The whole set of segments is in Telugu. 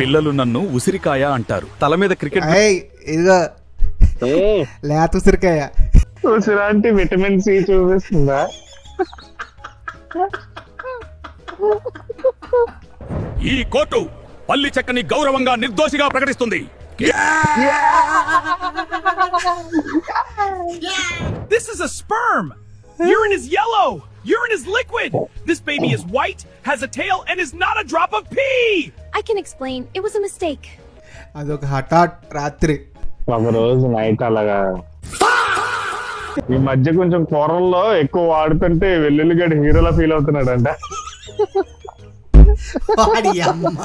పిల్లలు నన్ను ఉసిరికాయ అంటారు. తల మీద క్రికెట్ ఇదిగో లేత ఉసిరికాయ. ఉసిరాంటి విటమిన్ సి చూపిస్తుందా? ఈ కోర్టు పల్లి చెక్కని గౌరవంగా నిర్దోషిగా ప్రకటిస్తుంది. This is a sperm. Urine is yellow. Urine is liquid. This baby is white, has a tail, and is not a drop of pee. I can explain. It was a mistake. అదొక హఠాత్ రాత్రి. ఒక రోజు నైట్ అలాగా ఈ మధ్య కొంచెం కూరల్లో ఎక్కువ వాడుతుంటే వెల్లుల్లిగడ్డ హీరోలా ఫీల్ అవుతున్నాడంట. వాడి అమ్మ.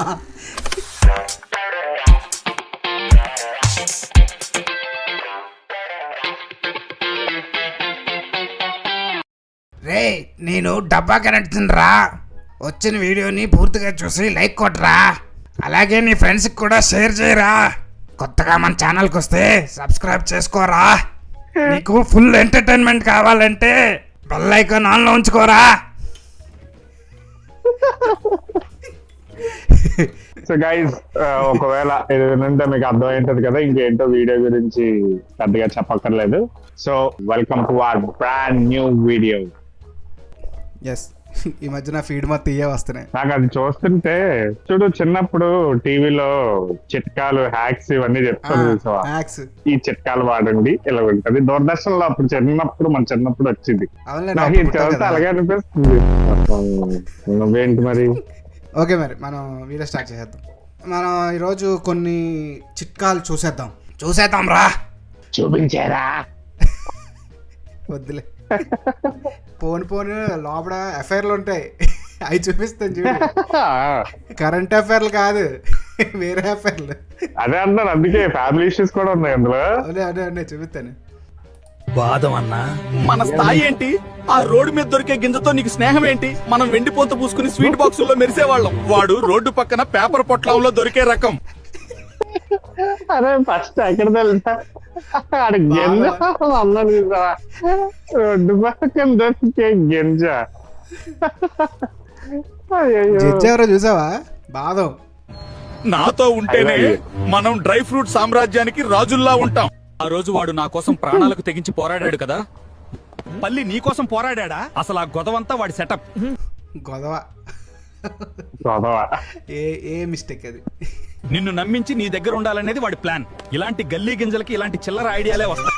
రే నేను డబ్బా కనెక్ట్రా. వచ్చిన వీడియోని పూర్తిగా చూసి లైక్ కొట్టరా. అలాగే నీ ఫ్రెండ్స్కి కూడా షేర్ చేయరా. కొత్తగా మన ఛానల్కి వస్తే సబ్స్క్రైబ్ చేసుకోరా. నీకు ఫుల్ ఎంటర్టైన్మెంట్ కావాలంటే బెల్ ఐకాన్ ఆన్లో ఉంచుకోరా. సో గైస్, ఒకవేళ ఏదంటే మీకు అర్థమైంటది కదా, ఇంకేంటో వీడియో గురించి పెద్దగా చెప్పక్కర్లేదు. So welcome to our brand new video. Yes, ఈ మధ్య నా ఫీడ్ మొత్తం ఇవే వస్తున్నాయి. నాకు అది చూస్తుంటే చూడు, చిన్నప్పుడు టీవీలో చిట్కాలు, హ్యాక్స్ ఇవన్నీ చెప్తారు చూసావా? ఈ చిట్కాలు వాడండి ఇలా ఉంటది. దూరదర్శన్ లో అప్పుడు మన చిన్నప్పుడు వచ్చింది. నాకు ఇది చదివితే అలాగే అనిపిస్తుంది. నువ్వేంటి మరి? ఓకే, మరి మనం వీడియో స్టార్ట్ చేసేద్దాం. మనం ఈరోజు కొన్ని చిట్కాలు చూసేద్దాం రా. చూపించారా? వద్దులే, పోను లోపల ఎఫ్ఐఆర్లు ఉంటాయి, అవి చూపిస్తాను చూడు. కరెంట్ అఫైర్లు కాదు, వేరే అఫైర్లు. అదే అంటాను, అందుకే ఫ్యామిలీ ఇష్యూస్ కూడా ఉన్నాయి అందులో. అదే చూపిస్తాను. వాదం అన్నా, మన స్థాయి ఏంటి? ఆ రోడ్డు మీద దొరికే గింజతో నీకు స్నేహం ఏంటి? మనం వెండిపోత పూసుకుని స్వీట్ బాక్సుల్లో మెరిసేవాళ్ళం. వాడు రోడ్డు పక్కన పేపర్ పొట్లంలో దొరికే రకం. అరే ఫస్ట్ ఎక్కడ తెలుసా, గింజ అన్నాను చూసావా? రోడ్డు పక్కన దొరికే గింజ. ఎవరో చూసావా? బాదం. నాతో ఉంటేనే మనం డ్రై ఫ్రూట్ సామ్రాజ్యానికి రాజుల్లా ఉంటాం. ఆ రోజు వాడు నా కోసం ప్రాణాలకు తెగించి పోరాడాడు కదా. పల్లి నీ కోసం పోరాడా? అసలు ఆ గొడవంతా వాడి సెటప్. గొడవ ఏ మిస్టేక్ అది. నిన్ను నమ్మించి నీ దగ్గర ఉండాలనేది వాడి ప్లాన్. ఇలాంటి గల్లీ గింజలకి ఇలాంటి చిల్లర ఐడియాలే వస్తాయి.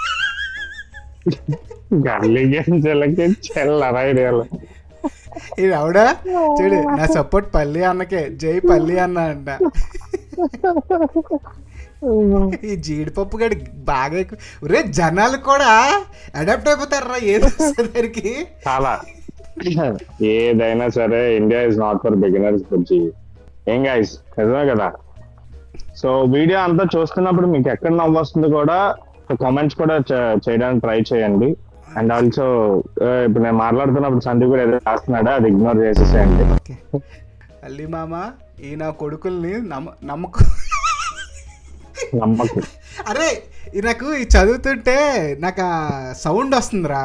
గల్లీ గింజలకి చిల్లర ఐడియాలు. ఇది అవుడా చూడు, నా సపోర్ట్ పల్లి అన్నకే, జై పల్లి అన్న అంట. ఈ జీడిపప్పు గడి బాగా ఎక్కువ. జనాలు కూడా అడాప్ట్ అయిపోతారా ఏదరికి. చాలా ఏదైనా సరే, India is not for beginners. బుజ్జి ఏం గైస్, నిజమే కదా? సో వీడియో అంతా చూస్తున్నప్పుడు మీకు ఎక్కడ నవ్వు వస్తుంది కూడా కామెంట్స్ కూడా చేయడానికి ట్రై చేయండి. అండ్ ఆల్సో ఇప్పుడు నేను మాట్లాడుతున్నప్పుడు సందీప్ కూడా ఏదో రాస్తున్నాడు, అది ఇగ్నోర్ చేసేసేయండి. అల్లి మామ ఈ నా కొడుకుల్ని నమ్మకం. అరే నాకు ఈ చదువుతుంటే నాకు సౌండ్ వస్తుందిరా.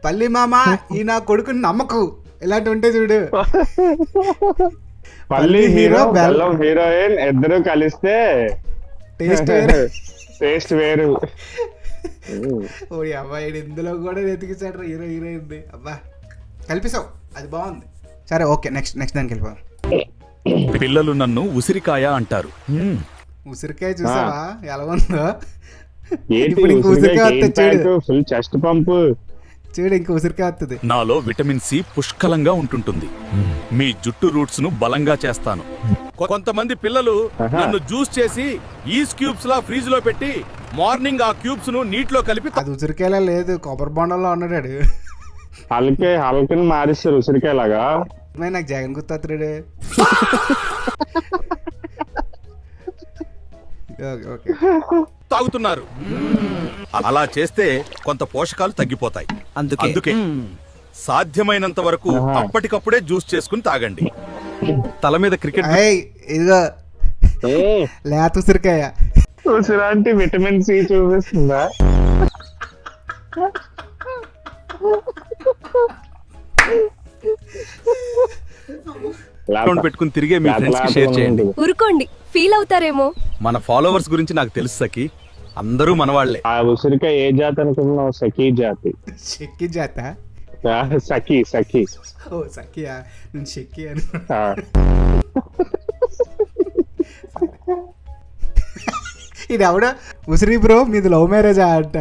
పల్లి మామ ఈ నా కొడుకుని నమ్మకు, ఇలాంటి ఉంటే చూడు. పల్లి హీరో, బెల్లం హీరోయిన్ ఇద్దరు కలిస్తే టేస్ట్ వేరు. ఓ అబ్బాయి ఇందులో కూడా వెతికిస్తాడు హీరోయిన్. అబ్బా కల్పిస్తావు, అది బాగుంది. సరే ఓకే, నెక్స్ట్ దానికి వెళ్ళిపోదాం. పిల్లలు నన్ను ఉసిరికాయ అంటారు. ఉసిరికాయ చూసావా ఎలా ఉందో? ఫుల్ చెస్ట్ పంప్ చూడు, ఇంకా ఉసిరికాయ వస్తుంది. నాలో విటమిన్ సి పుష్కలంగా ఉంటుంటుంది. మీ జుట్టు రూట్స్ ను బలంగా చేస్తాను. కొంతమంది పిల్లలు నన్ను జ్యూస్ చేసి ఈస్ క్యూబ్స్ లా ఫ్రీజ్ లో పెట్టి మార్నింగ్ ఆ క్యూబ్స్ ను నీటిలో కలిపి. అది ఉసిరికాయలా లేదు, కొబ్బరి బొండంలో ఉన్నాడు. హల్కని మారిస్తారు ఉసిరికాయలాగా. నాకు జగన్ గుర్తొస్తున్నాడు. తాగుతున్నారు. అలా చేస్తే కొంత పోషకాలు తగ్గిపోతాయి. అందుకే సాధ్యమైనంత వరకు అప్పటికప్పుడే జ్యూస్ చేసుకుని తాగండి. తల మీద క్రికెట్. ఇదిగో లేత ఉసిరికాయ. ఉసిరాంటి విటమిన్ సి చూపిస్తుందా? అకౌంట్ పెట్టుకుని తిరిగే మీ ఫ్రెండ్స్ కి షేర్ చేయండి. ఊరుకోండి, ఫీల్ అవుతారేమో. మన ఫాలోవర్స్ గురించి నాకు తెలుసు సఖి, అందరూ మనవాళ్లే. ఆ ఉసిరికాయ ఏ జాతి అనుకున్నావు? సఖీ జాతి. షెక్కి జాత. సఖీ సఖీ. ఓ సఖియా, నేను షెక్కి అని. ఆ. ఇది ఎవడో ఉసిరి బ్రో మీది లవ్ మ్యారేజా అంట.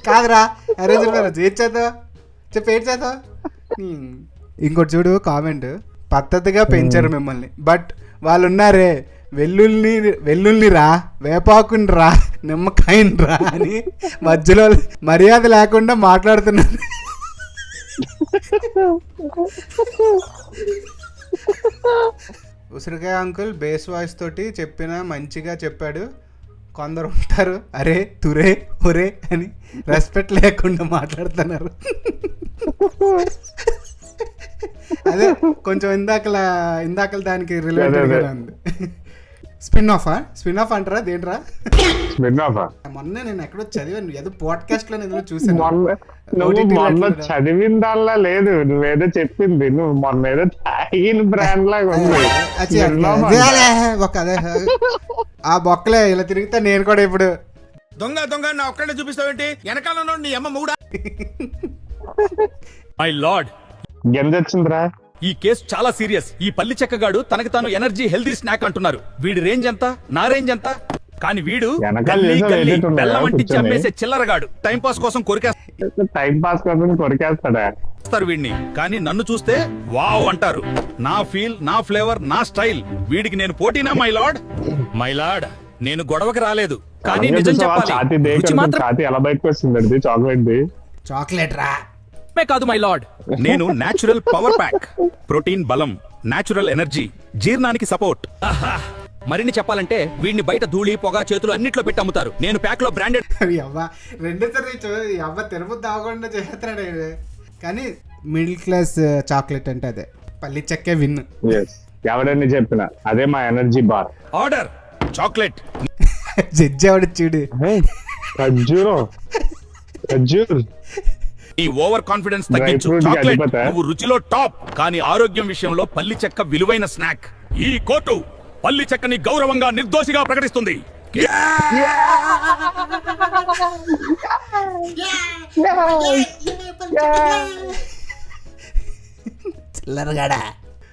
కాదురా, అరేంజ్ మ్యారేజ్. ఏం చేద్దాం చెప్పి, ఏం చేద్దాం. ఇంకోటి చూడు కామెంట్, పద్ధతిగా పెంచారు మిమ్మల్ని, బట్ వాళ్ళు ఉన్నారే వెల్లుల్ని రా, వేపాకుని రా, నిమ్మకాయని రా అని మధ్యలో మర్యాద లేకుండా మాట్లాడుతున్నారు. ఉసిరికాయ అంకుల్ బేస్ వాయిస్ తోటి చెప్పిన మంచిగా చెప్పాడు. కొందరు ఉంటారు అరే తురే ఒరే అని రెస్పెక్ట్ లేకుండా మాట్లాడుతున్నారు. అదే కొంచెం ఇందాకల దానికి రిలేటెడ్ ఉంది. స్పిన్ ఆఫ్ అంటారా దేంట్రా? మొన్న నేను ఎక్కడో చదివాను, ఏదో పాడ్కాస్ట్ లో ఏదో చూసాను. నువ్వు మొన్న చదివిన దానిలా లేదు, నువ్వేదో చెప్పింది, నువ్వు మొన్న ఏదో తాగిన బ్రాండ్ లాగా ఉంది. ఆ బొక్కలే ఇలా తిరిగితే నేను కూడా ఇప్పుడు దొంగ నా ఒక్కడే చూపిస్తావేంటి? వెనకాల నీ అమ్మ మూడా. మై లార్డ్, గెంజొచ్చిందిరా. ఈ కేసు చాలా సీరియస్. ఈ పల్లి చెక్కగాడు తనకి తాను ఎనర్జీ హెల్దీ స్నాక్ అంటున్నారు. వీడి రేంజ్ ఎంత, నా రేంజ్ ఎంత? కానీ వీడు బెల్లం అంటించి అమ్మేసే చిల్లరగాడు. టైం పాస్ కోసం కొరికేస్తాడు వీడిని. కానీ నన్ను చూస్తే వావ్ అంటారు. నా ఫీల్, నా ఫ్లేవర్, నా స్టైల్. వీడికి నేను పోటీనా మై లార్డ్? మై లార్డ్, నేను గొడవకి రాలేదు, కానీ నిజం చెప్పాలి, రుచి మాత్రం ఎలా బయటకు వస్తుంది చాక్లెట్ రా కాదు మై లార్డ్. నేను నేచురల్ పవర్ ప్యాక్, ప్రోటీన్ బలం, నేచురల్ ఎనర్జీ, జీర్ణానికి సపోర్ట్. మరిన్ని చెప్పాలంటే వీడిని బయట ధూళి పొగ చేతులు అన్నిట్లో పెట్టి అమ్ముతారు. నేను ప్యాక్ లో బ్రాండెడ్. అవ్వ తిరుపతి అవ్వకుండా చేస్తాడు. కానీ మిడిల్ క్లాస్ చాక్లెట్ అంటే అదే పల్లి చెక్కే విన్. ఎవడని చెప్పిన అదే మా energy bar. Order chocolate. Judge ఎవడ చూడు, ఖర్జూర్. ఈ ఓవర్ కాన్ఫిడెన్స్ తగ్గించు. చాక్లెట్ నువ్వు రుచిలో టాప్, కానీ ఆరోగ్యం విషయంలో పల్లి చెక్క విలువైన స్నాక్. ఈ కోటు పల్లి చెక్కని గౌరవంగా నిర్దోషిగా ప్రకటిస్తుంది.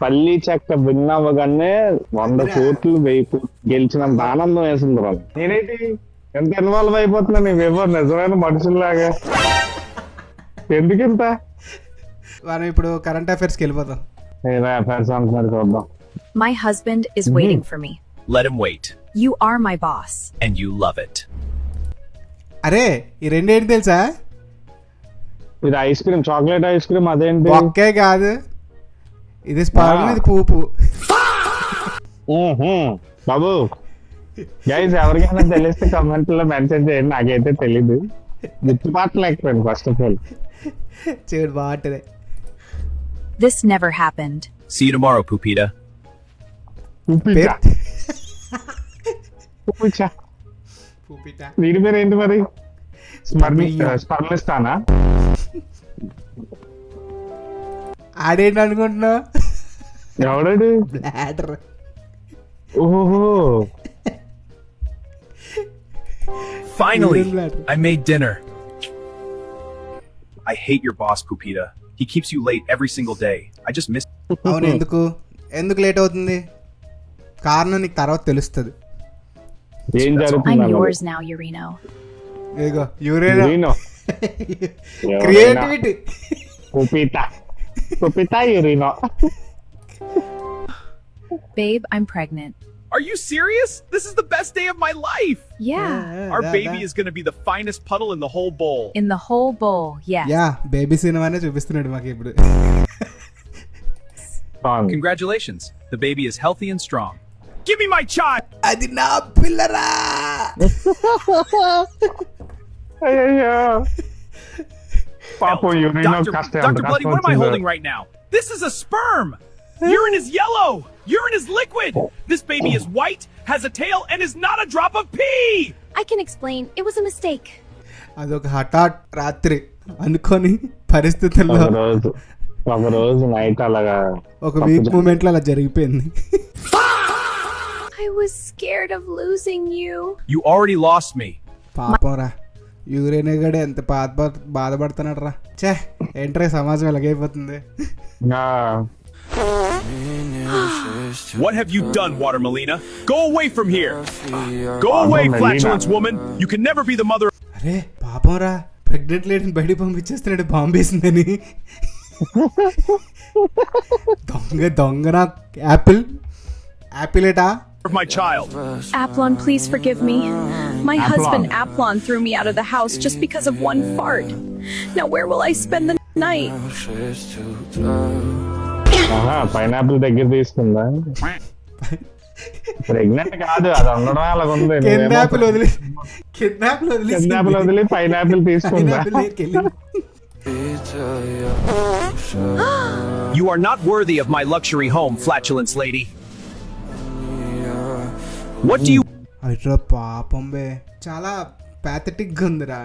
పల్లి చెక్క విన్నవగానే 100 కోట్లు 1000 కోట్లు గెలిచినంత ఆనందం వేసింది. నేనైతే ఎంత ఇన్వాల్వ్ అయిపోతున్నా, నువ్వేమో నిజమైన మనుషుల్లాగా. ఎందుకింత? మనం ఇప్పుడు కరెంట్ అఫైర్స్కి వెళ్ళిపోతాం. అఫైర్స్ అంటున్నారు, చూద్దాం. My husband is waiting for me. Let him wait. You are my boss. And you love it. అరే ఈ రెండేంటి తెలుసా? ఇది ice cream, chocolate ice cream. అదేంటి? ఒక్కే కాదు, ఇది స్పర్మ్, ఇది పూపు. బాబు గైస్, ఎవరికైనా తెలిస్తే కామెంట్ లో మెన్షన్ చేయండి, నాకైతే తెలీదు. గుర్తుపట్టలేకపోయింది ఫస్ట్ ఆఫ్ ఆల్. చూడు బాగుంటది. This never happened. See you tomorrow, Pupita. వీడి పేరు ఏంటి మరి? స్పర్మిస్తానా? ఆడేంటి అనుకుంటున్నావు? ఎవడాడు? బ్లాడర్. ఓహో, Finally, I made dinner. I hate your boss, Pupita. He keeps you late every single day. I just miss. అవును, ఎందుకు లేట్ అవుతుంది? కారణం నీకు తర్వాత తెలుస్తుంది. ఏం I'm జరుగుతుంది? yours now, Urino. ఇదిగో యూరేనో. Urino. క్రియేటివిటీ. కుపితా Urino. Babe, I'm pregnant. Are you serious? This is the best day of my life. Yeah. Our baby is going to be the finest puddle in the whole bowl. In the whole bowl, yes. Yeah, baby సినిమానే చూపిస్తున్నాడు మాకు ఇప్పుడు. Congratulations. The baby is healthy and strong. Give me my child. అది నా పిల్లరా. అయ్యో పాపం యూరినో కష్టం. Dr. Bloody, what am I holding right now? This is a sperm. Urine is yellow. Urine is liquid. This baby is white, has a tail, and is not a drop of pee. I can explain. It was a mistake. అదొక హఠాత్ రాత్రి అనుకోని పరిస్థితుల్లో రోజు ఒక రోజు నైట్ అలాగా ఒక వీక్ మూమెంట్లో అలా జరిగిపోయింది. I was scared of losing you. You already lost me. పాపం రా, యూరేనేగాడే ఎంత బాధపడుతున్నాడు రా. చే ఏంట్రా సమాజం ఎలాగైపోతుంది. What have you done, Water Melina? Go away from here. Go away, flatulence woman. You can never be the mother. అరే పాపం రా, ప్రెగ్నెంట్ లేడీని బయటికి పంపించేస్తున్నాడు బాంబు వేసిందని. దొంగ నా యాపిల్ ఏటా of my child. Aplon, please forgive me. My husband Aplon threw me out of the house just because of one fart. Now where will I spend the night? Pineapple దగ్గర తీసుకుందా? ప్రెగ్నెంట్ కాదు, అది ఉండడం అలాగ ఉంది. కిడ్నాప్ వదిలి పైనాపిల్ తీసుకుందా? You are not worthy of my luxury home, flatulence lady. What do you అట్లా పాపం బే, చాలా ప్యాథటిక్ గా ఉందిరా.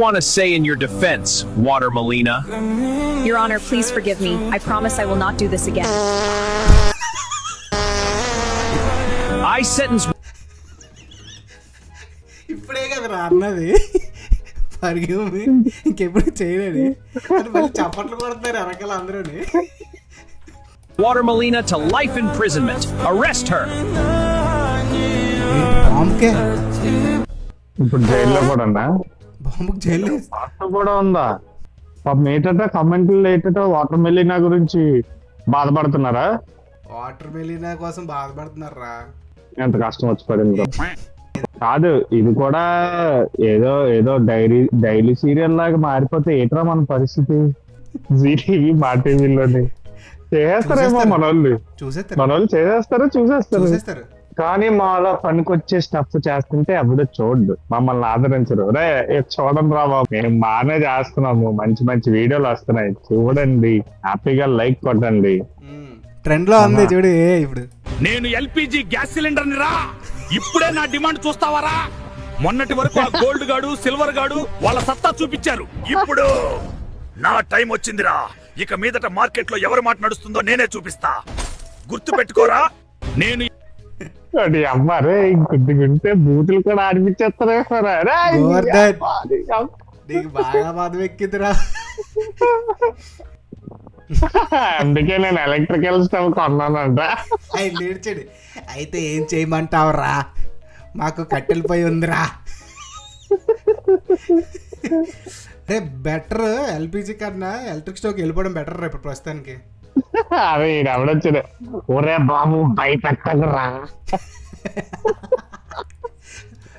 want to say in your defense, Water Melina? Your Honor, please forgive me. I promise I will not do this again. I sentence ఇప్పుడే కదరా అన్నది, పరిగెమి ఇంకెప్పుడు చేయలేని అది మళ్ళీ చప్పట్లు కొడుతున్నారు వెనకాల అందరూని. Water Melina to life imprisonment. Arrest her. బాంబుకే, ఇప్పుడు జైల్లో కూడా బాంబుకి జైలు కూడా ఉందా? పాపం ఏంటంటే కమెంట్లు ఏంటంటే వాటర్ మెలినా గురించి బాధపడుతున్నారా? వాటర్ మెలినా కోసం బాధపడుతున్నారా? ఎంత కష్టం వచ్చి పడింది కాదు. ఇది కూడా ఏదో డైలీ సీరియల్ లాగా మారిపోతే ఏంట్రా మన పరిస్థితి? జీ టీవీ, మా టీవీలోని చేసేస్తారేమో మనోళ్ళు చూసేస్తారు. కానీ మాలో పనికొచ్చే స్టఫ్ చేస్తుంటే ఎవడో చూడ్డు, మమ్మల్ని ఆదరించరు. రే చూడండి రా బాబు, మేము బాగానే చేస్తున్నాము, మంచి మంచి వీడియోలు వస్తున్నాయి, చూడండి, హ్యాపీగా లైక్ కొట్టండి. ట్రెండ్ లో ఉంది చూడు ఇప్పుడు. నేను ఎల్పిజి గ్యాస్ సిలిండర్ ని రా, ఇప్పుడే నా డిమాండ్ చూస్తావారా? మొన్నటి వరకు ఆ గోల్డ్ గాడు, సిల్వర్ గాడు వాళ్ళ సత్తా చూపించారు. ఇప్పుడు నా టైం వచ్చిందిరా. ఇక మీదట మార్కెట్ లో ఎవరి మాట నడుస్తుందో నేనే చూపిస్తా. గుర్తు పెట్టుకోరా. నేను అమ్మారే ఇంకొద్దిగుంటే బూతులు కూడా ఆడిపించేస్తారే. నీకు బాగా బాధ ఎక్కిందిరా. అందుకే నేను ఎలక్ట్రికల్ స్టవ్ కొన్నానంట. ఆయన లేడ్చాడు. అయితే ఏం చేయమంటావురా, మాకు కట్టెల పొయ్యి ఉందిరా. రే బెటర్ ఎల్పిజి కన్నా ఎలక్ట్రిక్ స్టవ్కి వెళ్ళిపోవడం బెటర్ రా ఇప్పుడు ప్రస్తుతానికి. అదే ఎవడొచ్చాడు, ఒరే బాబు భయపెట్టకురా.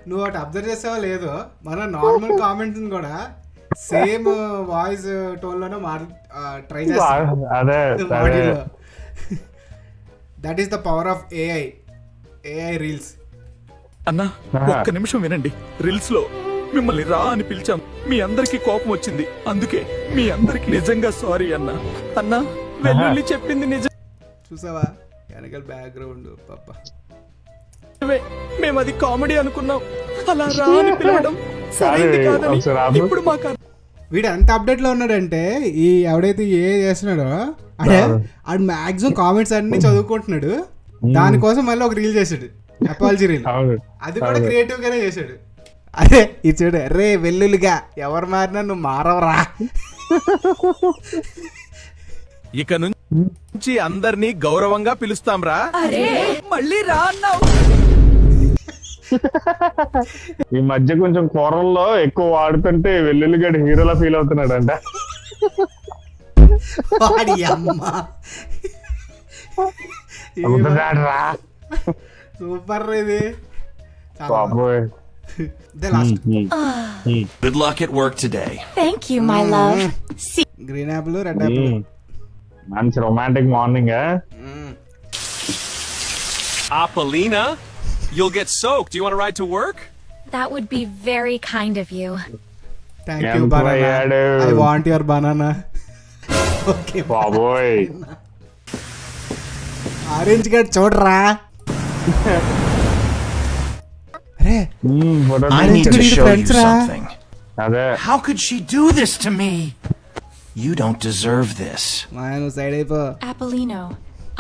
నువ్వు ఒకటి అబ్జర్వ్ చేసావా లేదు, మన నార్మల్ కామెంట్స్ కూడా సేమ్ వాయిస్ టోన్ లోనే ట్రై చేస్తాం. That is the power of AI reels. అన్నా ఒక్క నిమిషం వినండి. రీల్స్ లో మిమ్మల్ని రా అని పిలిచాం, మీ అందరికి కోపం వచ్చింది, అందుకే మీ అందరికి నిజంగా సారీ అన్నా. అన్నా వెల్లుల్లి చెప్పింది నిజం. చూసావా వెనకాల బ్యాక్గ్రౌండ్ పాప. మేము అది కామెడీ అనుకున్నాం, అలా రా అని పిలవడం సరైంది కాదని ఇప్పుడు మాకు. వీడు ఎంత అప్డేట్ లో ఉన్నాడంటే, ఈ ఎవడైతే ఏ చేస్తున్నాడో ఆడు మాక్సిమం కామెంట్స్ అన్ని చదువుకుంటున్నాడు. దానికోసం మళ్ళీ ఒక రీల్ చేశాడు, అపాలజీ రీల్. అది కూడా క్రియేటివ్ గానే చేశాడు. అరే ఇది చూడు, రే వెల్లుల్లిగా ఎవరు మారినా నువ్వు మారవరా. ఇక నుంచి అందరినీ గౌరవంగా పిలుస్తాం రా. మళ్ళీ రా అన్నావు. ఈ మధ్య కొంచెం కూరల్లో ఎక్కువ వాడుతుంటే వెల్లుల్లిగడ్డ హీరోలా ఫీల్ అవుతున్నాడంట. సూపర్ ఇది. Good luck at work today. Thank you, my love. Green apple, red apple. మంచి romantic morning. Apollina, you'll get soaked. Do you want to ride to work? That would be very kind of you. Thank you, banana. I want your banana. Okay. బాబోయ్, ఆరెంజ్ గడ్ చూడరా. అరే I need to show you something. అదే How could she do this to me? You don't deserve this. మాయా నువ్వు సైడ్ అయిపో. Apollino,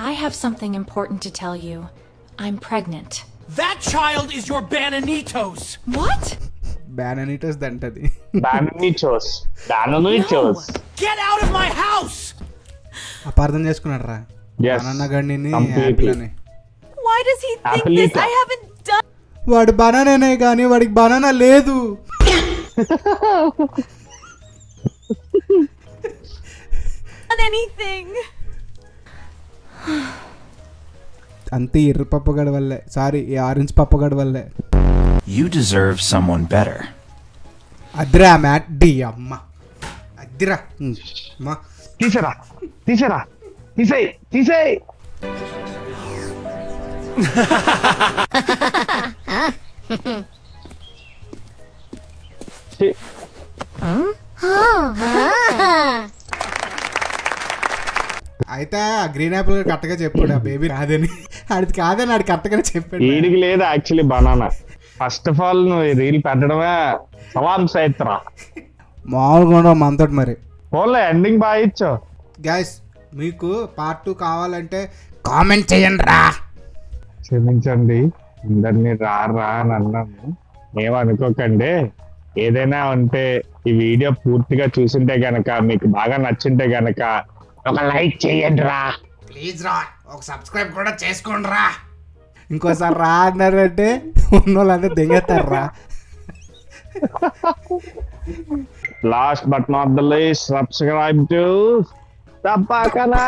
I have something important to tell you. I'm pregnant. That child is your Bananitos. What? బ్యాననీటోస్ దంటది. Bananitos. Get out of my house. అపార్థం చేసుకున్నాడు రా. Yes. బనానా గండిని Completely. యాపిల్ అని. Why does he think Apolito. this? I haven't done వాడు బనానానే కానీ వాడికి బనానా లేదు. anything. అంతే ఎర్ర పప్పగడ వల్లే, సారీ ఈ ఆరెంజ్ పప్పగడ వల్లే. You deserve someone better. అద్దిరా మ్యాట్ డి అమ్మ అద్దిరా అమ్మా. తీసేయ్. అయితే ఆ గ్రీన్ యాపిల్ కరెక్ట్గా చెప్పాడు ఆ బేబీ రాదని. ఆడికి కాదని ఆడికి కరెక్ట్గానే చెప్పాడు. వీడికి లేదు actually banana. First of all నువ్వు రీల్ పెట్టడమే సవాల్ సైత్రా. మామూలుగా ఉండవు మనతోటి మరి. ఫోన్లో ఎండింగ్ బాగా ఇచ్చావు. గైస్ మీకు పార్ట్ 2 కావాలంటే కామెంట్ చేయండి రా. క్షమించండి, అందరినీ రా అని అన్నాను, ఏమనుకోకండి. ఏదైనా ఉంటే ఈ వీడియో పూర్తిగా చూసింటే గనక, మీకు బాగా నచ్చింటే గనక ఒక లైక్ చేయండి రా. ప్లీజ్ రా, ఒక సబ్స్క్రైబ్ కూడా చేసుకోండి రా. ఇంకోసారి రా అన్నారంటే ఉన్న వాళ్ళంతా దిగేస్తారు రా. Last but not the least, subscribe to తప్పకనా.